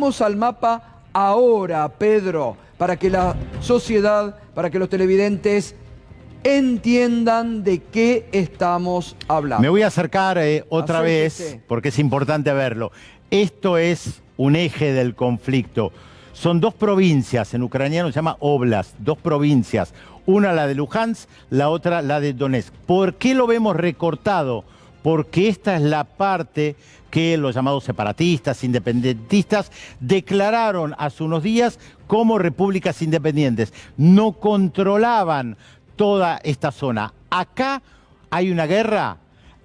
Vamos al mapa ahora, Pedro, para que la sociedad, para que los televidentes entiendan de qué estamos hablando. Me voy a acercar otra Acérquese. vez, porque es importante verlo. Esto es un eje del conflicto. Son dos provincias, en ucraniano se llama Oblast, dos provincias. Una la de Luhansk, la otra la de Donetsk. ¿Por qué lo vemos recortado? Porque esta es la parte que los llamados separatistas, independentistas, declararon hace unos días como repúblicas independientes. No controlaban toda esta zona. Acá hay una guerra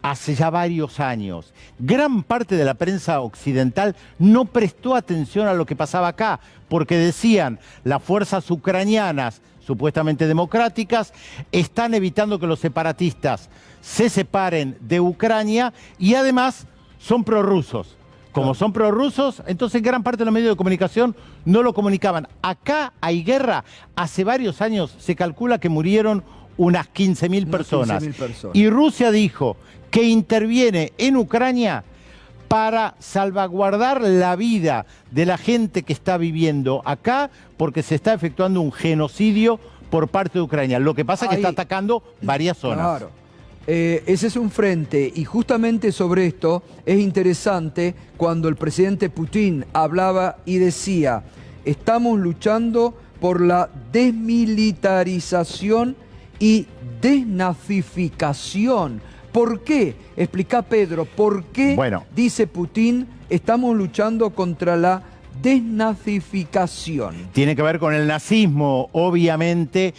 hace ya varios años. Gran parte de la prensa occidental no prestó atención a lo que pasaba acá, porque decían, las fuerzas ucranianas, supuestamente democráticas, están evitando que los separatistas se separen de Ucrania y además son prorrusos. Como son prorrusos, entonces gran parte de los medios de comunicación no lo comunicaban. Acá hay guerra. Hace varios años se calcula que murieron unas 15.000 personas. 15.000 personas. Y Rusia dijo que interviene en Ucrania para salvaguardar la vida de la gente que está viviendo acá, porque se está efectuando un genocidio por parte de Ucrania. Lo que pasa es que está atacando varias zonas. Claro. Ese es un frente, y justamente sobre esto es interesante cuando el presidente Putin hablaba y decía: estamos luchando por la desmilitarización y desnazificación. ¿Por qué? Explica, Pedro, ¿por qué, dice Putin, estamos luchando contra la desnazificación? Tiene que ver con el nazismo, obviamente.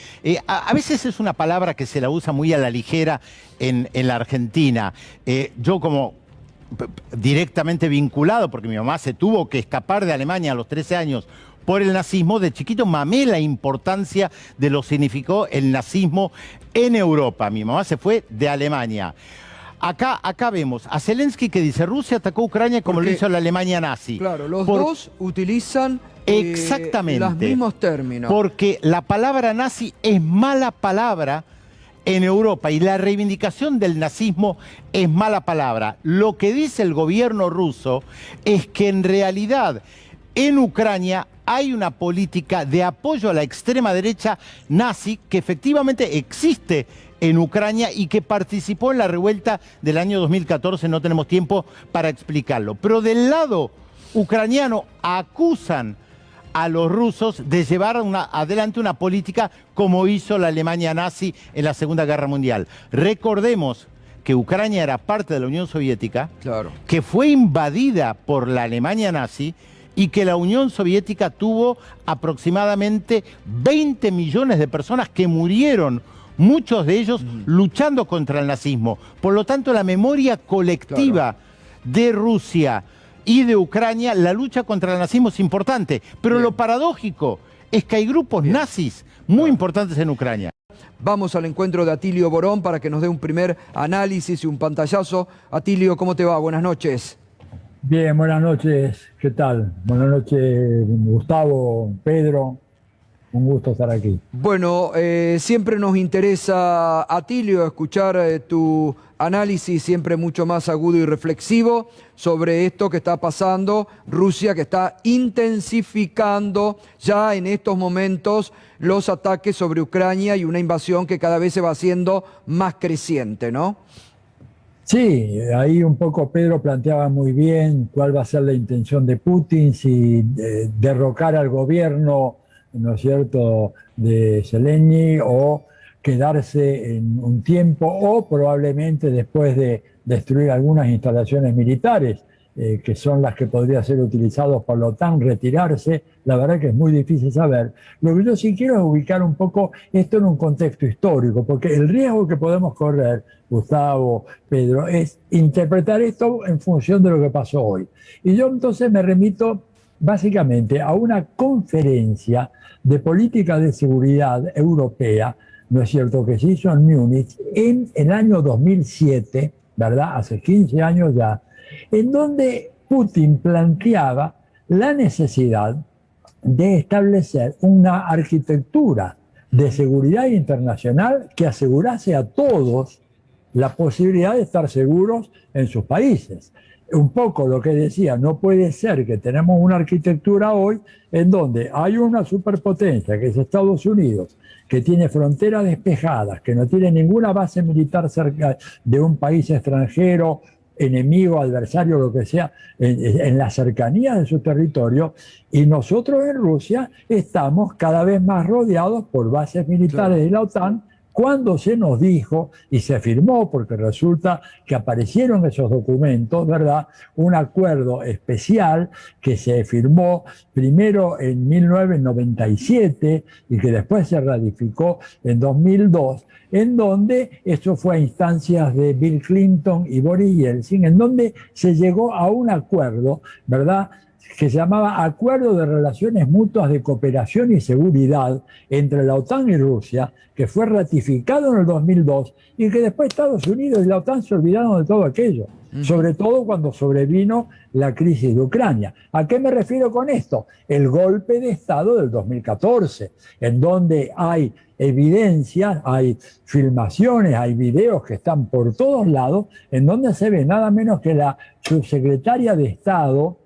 A veces es una palabra que se la usa muy a la ligera en la Argentina. Yo como directamente vinculado, porque mi mamá se tuvo que escapar de Alemania a los 13 años por el nazismo, de chiquito mamé la importancia de lo que significó el nazismo en Europa. Mi mamá se fue de Alemania. Acá vemos a Zelensky que dice: Rusia atacó Ucrania como lo hizo la Alemania nazi. Claro, los dos utilizan exactamente los mismos términos. Porque la palabra nazi es mala palabra en Europa y la reivindicación del nazismo es mala palabra. Lo que dice el gobierno ruso es que en realidad en Ucrania hay una política de apoyo a la extrema derecha nazi que efectivamente existe en Ucrania y que participó en la revuelta del año 2014, no tenemos tiempo para explicarlo. Pero del lado ucraniano acusan a los rusos de llevar adelante una política como hizo la Alemania nazi en la Segunda Guerra Mundial. Recordemos que Ucrania era parte de la Unión Soviética, que fue invadida por la Alemania nazi y que la Unión Soviética tuvo aproximadamente 20 millones de personas que murieron, muchos de ellos luchando contra el nazismo. Por lo tanto, la memoria colectiva de Rusia y de Ucrania, la lucha contra el nazismo es importante. Pero lo paradójico es que hay grupos nazis muy importantes en Ucrania. Vamos al encuentro de Atilio Borón para que nos dé un primer análisis y un pantallazo. Atilio, ¿cómo te va? Buenas noches. Bien, buenas noches. ¿Qué tal? Buenas noches, Gustavo, Pedro. Un gusto estar aquí. Bueno, siempre nos interesa, Atilio, escuchar tu análisis siempre mucho más agudo y reflexivo sobre esto que está pasando. Rusia, que está intensificando ya en estos momentos los ataques sobre Ucrania y una invasión que cada vez se va haciendo más creciente, ¿no? Sí, ahí un poco Pedro planteaba muy bien cuál va a ser la intención de Putin, si derrocar al gobierno, ¿no es cierto?, de Zelensky, o quedarse en un tiempo, o probablemente después de destruir algunas instalaciones militares, que son las que podrían ser utilizadas por la OTAN, retirarse. La verdad que es muy difícil saber. Lo que yo sí quiero es ubicar un poco esto en un contexto histórico, porque el riesgo que podemos correr, Gustavo, Pedro, es interpretar esto en función de lo que pasó hoy. Y yo entonces me remito básicamente a una conferencia de política de seguridad europea, ¿no es cierto?, que se hizo en Múnich en el año 2007, ¿verdad?, hace 15 años ya, en donde Putin planteaba la necesidad de establecer una arquitectura de seguridad internacional que asegurase a todos la posibilidad de estar seguros en sus países. un poco lo que decía, no puede ser que tenemos una arquitectura hoy en donde hay una superpotencia, que es Estados Unidos, que tiene fronteras despejadas, que no tiene ninguna base militar cerca de un país extranjero, enemigo, adversario, lo que sea, en la cercanía de su territorio, y nosotros en Rusia estamos cada vez más rodeados por bases militares de la OTAN, cuando se nos dijo y se firmó, porque resulta que aparecieron esos documentos, ¿verdad? Un acuerdo especial que se firmó primero en 1997 y que después se ratificó en 2002, en donde eso fue a instancias de Bill Clinton y Boris Yeltsin, en donde se llegó a un acuerdo, ¿verdad?, que se llamaba Acuerdo de Relaciones Mutuas de Cooperación y Seguridad entre la OTAN y Rusia, que fue ratificado en el 2002 y que después Estados Unidos y la OTAN se olvidaron de todo aquello, sobre todo cuando sobrevino la crisis de Ucrania. ¿A qué me refiero con esto? El golpe de Estado del 2014, en donde hay evidencias, hay filmaciones, hay videos que están por todos lados, en donde se ve nada menos que la subsecretaria de Estado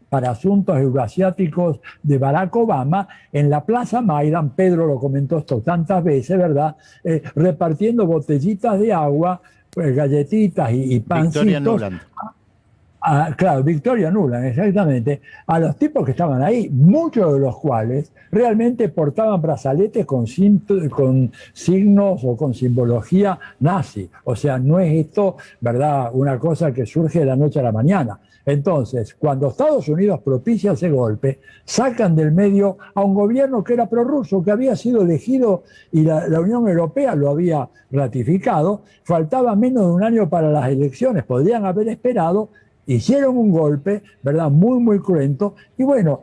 para Asuntos Euroasiáticos de Barack Obama, en la Plaza Maidan, Pedro lo comentó esto tantas veces, ¿verdad?, repartiendo botellitas de agua, galletitas y pancitos. Victoria Nuland. Claro, Victoria Nuland, exactamente, a los tipos que estaban ahí, muchos de los cuales realmente portaban brazaletes con signos o con simbología nazi. O sea, no es esto, ¿verdad?, una cosa que surge de la noche a la mañana. Entonces, cuando Estados Unidos propicia ese golpe, sacan del medio a un gobierno que era prorruso, que había sido elegido y la Unión Europea lo había ratificado. Faltaba menos de un año para las elecciones, podrían haber esperado. Hicieron un golpe, ¿verdad?, muy, muy cruento, y bueno,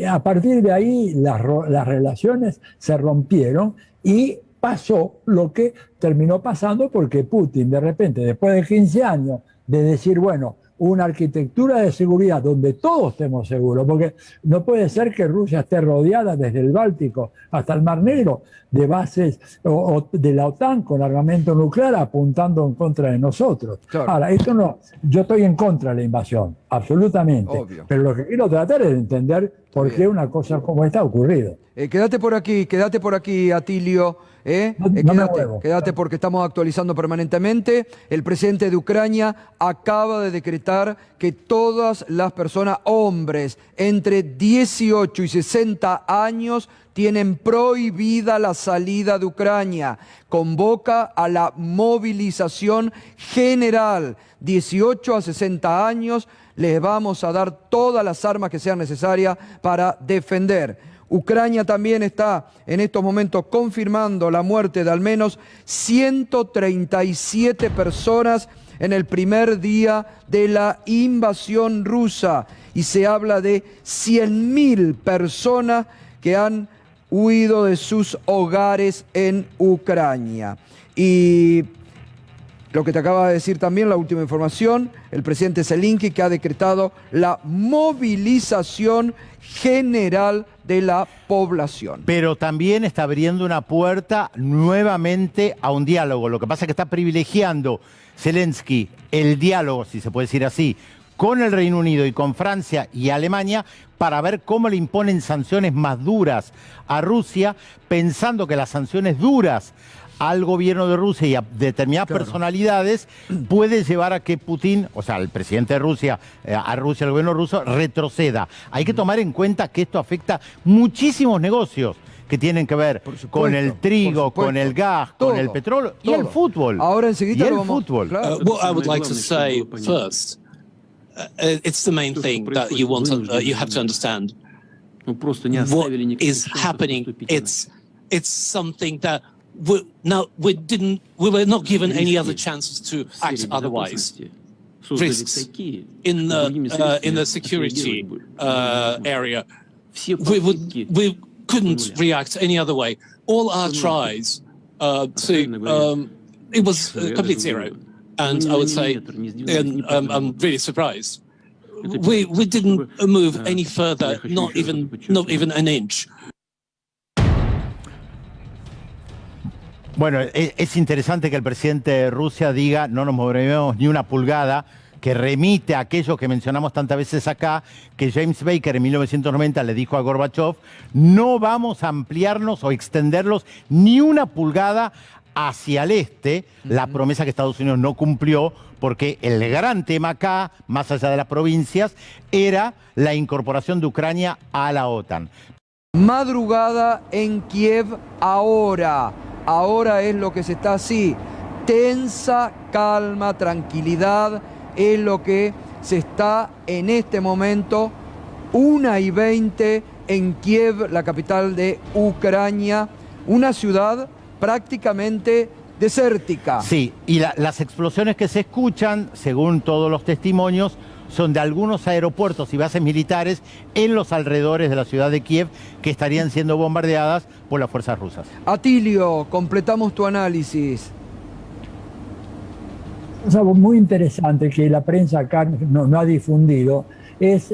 a partir de ahí las relaciones se rompieron y pasó lo que terminó pasando, porque Putin, de repente, después de 15 años de decir, bueno, una arquitectura de seguridad donde todos estemos seguros, porque no puede ser que Rusia esté rodeada desde el Báltico hasta el Mar Negro de bases de la OTAN con armamento nuclear apuntando en contra de nosotros. Claro. Ahora, esto no, yo estoy en contra de la invasión, absolutamente, obvio, pero lo que quiero tratar es de entender por qué una cosa como esta ha ocurrido. Quédate por aquí, Atilio. Quédate porque estamos actualizando permanentemente. El presidente de Ucrania acaba de decretar que todas las personas, hombres entre 18 y 60 años, tienen prohibida la salida de Ucrania. Convoca a la movilización general. 18 a 60 años, les vamos a dar todas las armas que sean necesarias para defender. Ucrania también está en estos momentos confirmando la muerte de al menos 137 personas en el primer día de la invasión rusa. Y se habla de 100.000 personas que han huido de sus hogares en Ucrania. Y lo que te acaba de decir también, la última información, el presidente Zelensky, que ha decretado la movilización general de la población. Pero también está abriendo una puerta nuevamente a un diálogo. Lo que pasa es que está privilegiando Zelensky el diálogo, si se puede decir así, con el Reino Unido y con Francia y Alemania para ver cómo le imponen sanciones más duras a Rusia, pensando que las sanciones duras al gobierno de Rusia y a determinadas personalidades puede llevar a que Putin, o sea, el presidente de Rusia, al gobierno ruso, retroceda. Hay que tomar en cuenta que esto afecta muchísimos negocios que tienen que ver con el trigo, con el gas, con el petróleo y el fútbol. Ahora enseguida el fútbol. What I would like to say first, it's the main thing that you have to understand. What is happening? It's something that we were not given any other chances to act otherwise. Risks in the security area. We couldn't react any other way. All our tries it was complete zero. And I would say, and I'm really surprised. We didn't move any further, not even an inch. Bueno, es interesante que el presidente de Rusia diga no nos moveremos ni una pulgada que remite a aquello que mencionamos tantas veces acá, que James Baker en 1990 le dijo a Gorbachev: no vamos a ampliarnos o extenderlos ni una pulgada hacia el este, la promesa que Estados Unidos no cumplió, porque el gran tema acá, más allá de las provincias, era la incorporación de Ucrania a la OTAN. Madrugada en Kiev ahora. Ahora es lo que se está así. Tensa, calma, tranquilidad es lo que se está en este momento. 1:20 en Kiev, la capital de Ucrania. Una ciudad prácticamente desértica. Sí, y las explosiones que se escuchan, según todos los testimonios, son de algunos aeropuertos y bases militares en los alrededores de la ciudad de Kiev que estarían siendo bombardeadas por las fuerzas rusas. Atilio, completamos tu análisis. Es algo muy interesante que la prensa acá no ha difundido, es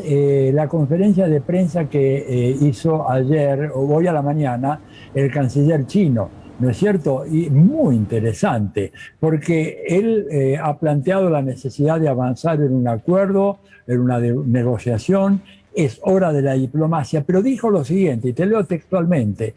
la conferencia de prensa que hizo ayer o hoy a la mañana el canciller chino, ¿no es cierto? Y muy interesante, porque él ha planteado la necesidad de avanzar en un acuerdo, en una negociación. Es hora de la diplomacia, pero dijo lo siguiente, y te leo textualmente: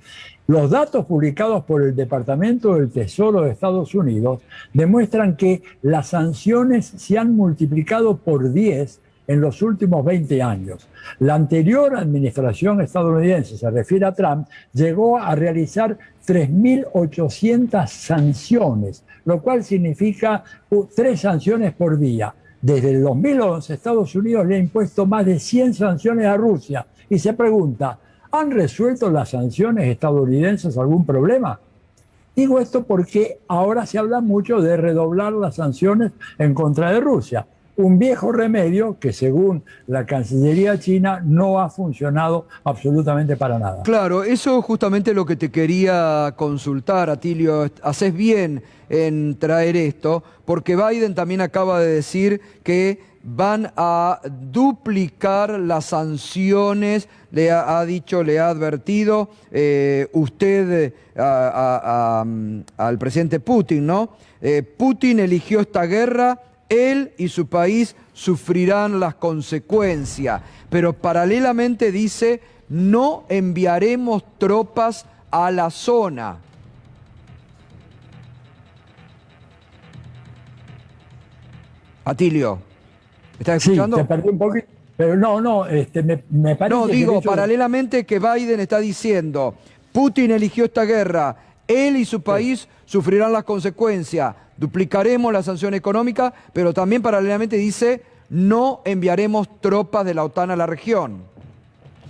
los datos publicados por el Departamento del Tesoro de Estados Unidos demuestran que las sanciones se han multiplicado por 10 en los últimos 20 años. La anterior administración estadounidense, se refiere a Trump, llegó a realizar 3.800 sanciones, lo cual significa 3 sanciones por día. Desde el 2011, Estados Unidos le ha impuesto más de 100 sanciones a Rusia. Y se pregunta, ¿han resuelto las sanciones estadounidenses algún problema? Digo esto porque ahora se habla mucho de redoblar las sanciones en contra de Rusia. Un viejo remedio que, según la Cancillería china, no ha funcionado absolutamente para nada. Claro, eso es justamente lo que te quería consultar, Atilio. Haces bien en traer esto, porque Biden también acaba de decir que van a duplicar las sanciones, le ha dicho, le ha advertido usted al presidente Putin, ¿no? Putin eligió esta guerra. Él y su país sufrirán las consecuencias, pero paralelamente dice, no enviaremos tropas a la zona. Atilio, ¿estás escuchando? Sí, te perdí un poquito, pero me parece... No, digo, paralelamente que Biden está diciendo, Putin eligió esta guerra, él y su país sufrirán las consecuencias. Duplicaremos la sanción económica, pero también paralelamente dice, no enviaremos tropas de la OTAN a la región.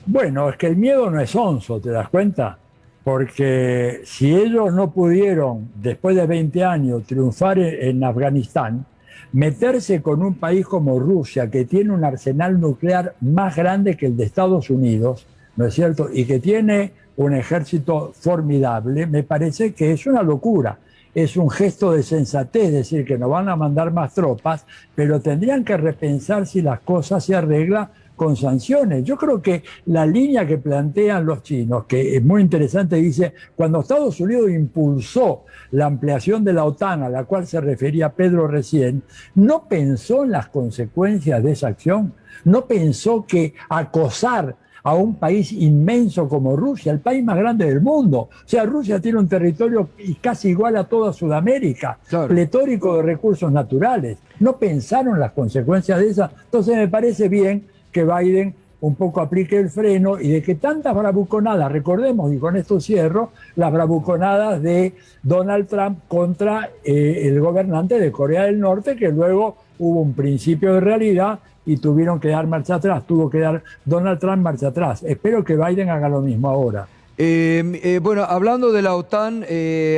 Bueno, es que el miedo no es onzo, ¿te das cuenta? Porque si ellos no pudieron, después de 20 años, triunfar en Afganistán, meterse con un país como Rusia, que tiene un arsenal nuclear más grande que el de Estados Unidos, ¿no es cierto? Y que tiene un ejército formidable, me parece que es una locura. Es un gesto de sensatez decir que nos van a mandar más tropas, pero tendrían que repensar si las cosas se arreglan con sanciones. Yo creo que la línea que plantean los chinos, que es muy interesante, dice, cuando Estados Unidos impulsó la ampliación de la OTAN, a la cual se refería Pedro recién, no pensó en las consecuencias de esa acción, no pensó que acosar a un país inmenso como Rusia, el país más grande del mundo. O sea, Rusia tiene un territorio casi igual a toda Sudamérica, claro, pletórico de recursos naturales. No pensaron las consecuencias de esas. Entonces me parece bien que Biden un poco aplique el freno y de que tantas bravuconadas, recordemos, y con esto cierro, las bravuconadas de Donald Trump contra el gobernante de Corea del Norte, que luego hubo un principio de realidad y tuvieron que dar marcha atrás, tuvo que dar Donald Trump marcha atrás. Espero que Biden haga lo mismo ahora. Bueno, hablando de la OTAN,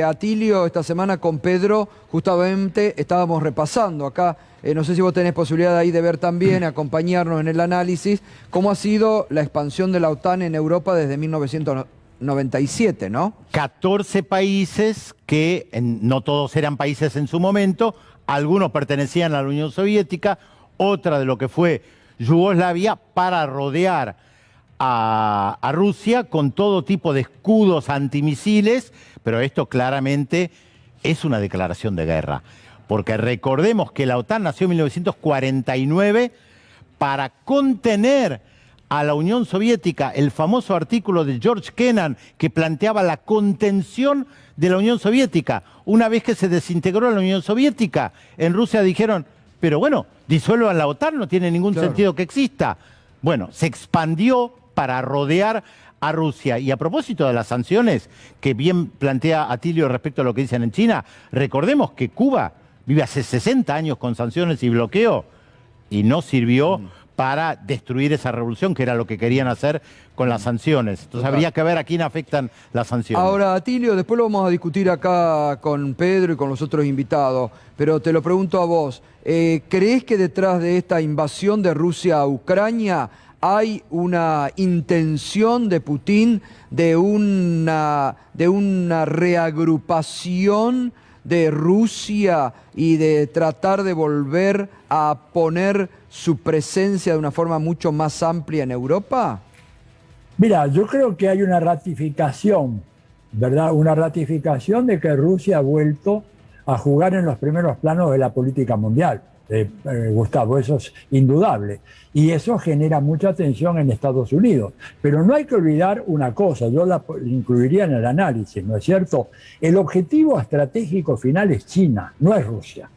Atilio, esta semana con Pedro, justamente estábamos repasando acá, no sé si vos tenés posibilidad ahí de ver también, acompañarnos en el análisis, cómo ha sido la expansión de la OTAN en Europa desde 1997, ¿no? 14 países que no todos eran países en su momento, algunos pertenecían a la Unión Soviética, otra de lo que fue Yugoslavia, para rodear a Rusia con todo tipo de escudos antimisiles, pero esto claramente es una declaración de guerra. Porque recordemos que la OTAN nació en 1949 para contener a la Unión Soviética, el famoso artículo de George Kennan que planteaba la contención de la Unión Soviética. Una vez que se desintegró la Unión Soviética, en Rusia dijeron, pero bueno, disuelvan la OTAN, no tiene ningún sentido que exista. Bueno, se expandió para rodear a Rusia. Y a propósito de las sanciones, que bien plantea Atilio respecto a lo que dicen en China, recordemos que Cuba vive hace 60 años con sanciones y bloqueo y no sirvió para destruir esa revolución, que era lo que querían hacer con las sanciones. Entonces habría que ver a quién afectan las sanciones. Ahora, Atilio, después lo vamos a discutir acá con Pedro y con los otros invitados, pero te lo pregunto a vos. ¿Crees que detrás de esta invasión de Rusia a Ucrania hay una intención de Putin de una reagrupación de Rusia y de tratar de volver a poner su presencia de una forma mucho más amplia en Europa? Mira, yo creo que hay una ratificación, ¿verdad? Una ratificación de que Rusia ha vuelto a jugar en los primeros planos de la política mundial. Gustavo, eso es indudable. Y eso genera mucha tensión en Estados Unidos. Pero no hay que olvidar una cosa, yo la incluiría en el análisis, ¿no es cierto? El objetivo estratégico final es China, no es Rusia.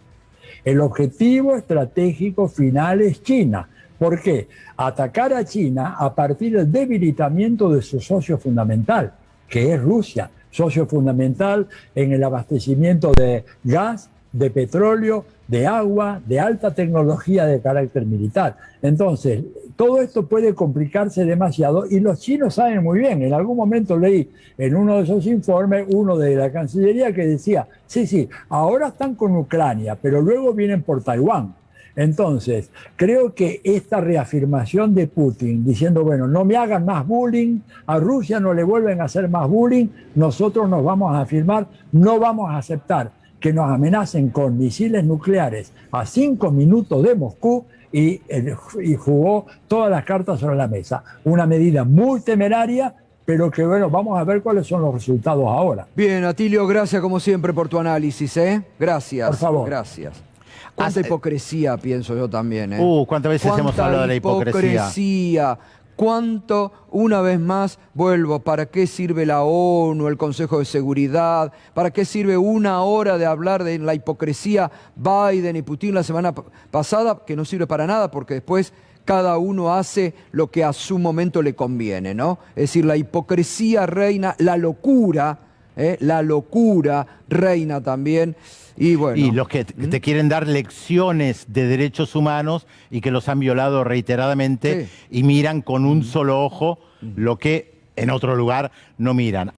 El objetivo estratégico final es China. ¿Por qué? Atacar a China a partir del debilitamiento de su socio fundamental, que es Rusia. Socio fundamental en el abastecimiento de gas, de petróleo, de agua, de alta tecnología de carácter militar. Entonces, todo esto puede complicarse demasiado y los chinos saben muy bien. En algún momento leí en uno de esos informes, uno de la Cancillería, que decía, sí, ahora están con Ucrania, pero luego vienen por Taiwán. Entonces, creo que esta reafirmación de Putin, diciendo, bueno, no me hagan más bullying, a Rusia no le vuelven a hacer más bullying, nosotros nos vamos a afirmar, no vamos a aceptar que nos amenacen con misiles nucleares a 5 minutos de Moscú y jugó todas las cartas sobre la mesa. Una medida muy temeraria, pero que bueno, vamos a ver cuáles son los resultados ahora. Bien, Atilio, gracias como siempre por tu análisis, ¿eh? Gracias. Por favor. Gracias. Cuánta hipocresía, pienso yo también, ¿eh? ¿Cuántas veces hemos hablado de la hipocresía? ¿Cuánto, una vez más, vuelvo, para qué sirve la ONU, el Consejo de Seguridad? ¿Para qué sirve una hora de hablar de la hipocresía Biden y Putin la semana pasada? Que no sirve para nada, porque después cada uno hace lo que a su momento le conviene, ¿no? Es decir, la hipocresía reina, la locura reina también. Y bueno, y los que te quieren dar lecciones de derechos humanos y que los han violado reiteradamente y miran con un solo ojo lo que en otro lugar no miran.